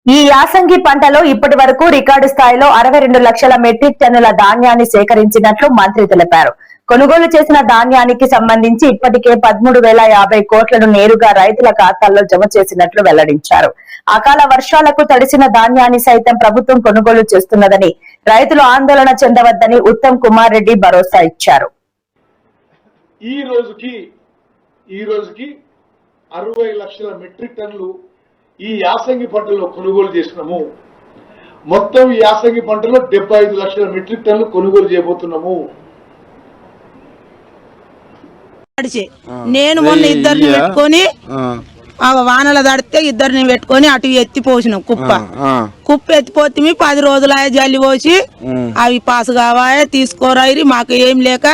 ఈ యాసంగి పంటలో ఇప్పటి వరకు రికార్డు స్థాయిలో 62 లక్షల మెట్రిక్ టన్నుల ధాన్యాన్ని సేకరించినట్లు మంత్రి తెలిపారు. కొనుగోలు చేసిన ధాన్యానికి సంబంధించి ఇప్పటికే 13,050 కోట్లను నేరుగా రైతుల ఖాతాల్లో జమ చేసినట్లు వెల్లడించారు. అకాల వర్షాలకు తడిసిన ధాన్యాన్ని సైతం ప్రభుత్వం కొనుగోలు చేస్తున్నదని, రైతులు ఆందోళన చెందవద్దని ఉత్తమ్ కుమార్ రెడ్డి భరోసా ఇచ్చారు. ఈ రోజుకి 60 లక్షల మెట్రిక్ టన్నులు ఈ యాసంగి పంటలో కొనుగోలు చేసినాము. మొత్తం ఈ యాసంగి పంటలో 75 లక్షల మెట్రిక్ టన్నులు కొనుగోలు చేయబోతున్నాము. నేను మొన్న ఇద్దరిని పెట్టుకొని వానల తడితే ఇద్దరిని పెట్టుకొని అటు ఎత్తిపోసినాం. కుప్ప ఎత్తిపోతే 10 రోజులు జల్లి పోసి అవి పాసు కావాయే తీసుకోరాయి. మాకు ఏం లేక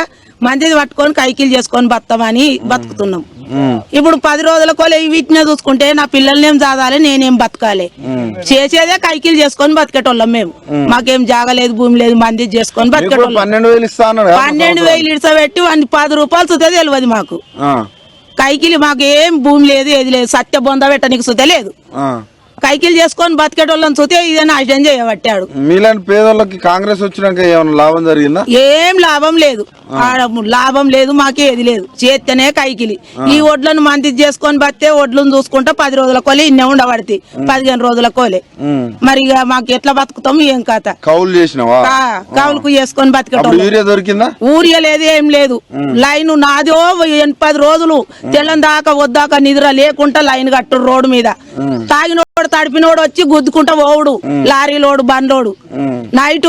మంచిది పట్టుకొని కైకిలు చేసుకొని బతామని బతుకుతున్నాం. ఇప్పుడు 10 రోజుల కోలే వీటినే చూసుకుంటే నా పిల్లల్ని ఏం చదవాలి, నేనేం బతకాలి. చేసేదే కైకిలు చేసుకొని బతికేటోళ్ళం మేము. మాకేం జాగలేదు, భూమి లేదు, మంది చేసుకొని బతికేటోళ్ళం. 12,000 ఇడిసబెట్టి 10 రూపాయలు సుతే తెలియదు మాకు. కైకిలి మాకు ఏం భూమి లేదు, ఏది లేదు. సత్య బొంద పెట్టనికి సుతే లేదు. కైకిలు చేసుకొని బతికేటోళ్ళని చూస్తే ఇదే నాశనం చేయబట్టాడు. మీలాంటి పేదోళ్ళకి కాంగ్రెస్ వచ్చినాక ఏమైనా లాభం జరిగిందా? ఏం లాభం లేదు, లాభం లేదు, మాకు ఏది లేదు. చేస్తేనే కైకిలి. ఈ ఒడ్లను మంది చేసుకొని బతితే ఒడ్లను చూసుకుంటా 10 రోజుల కోలే ఇన్నే ఉండబడితే 15 రోజుల కోలే. మరి ఇక మాకు ఎట్లా బతుకుతాం ఏం కథ? కౌలు చేసినావా? కౌలుకు చేసుకొని బతికేటోళ్ళు. యూరియా దొరికిందా? ఊరియా లేదు, ఏం లేదు. లైన్ నాదో 10 రోజులు తెల్లని దాకా వద్దాక నిద్ర లేకుండా లైన్ కట్టు రోడ్డు మీద. తాగినోడు తడిపినోడు వచ్చి గుద్దుకుంటా పోవుడు, లారీలోడు బండ్లోడు. నైట్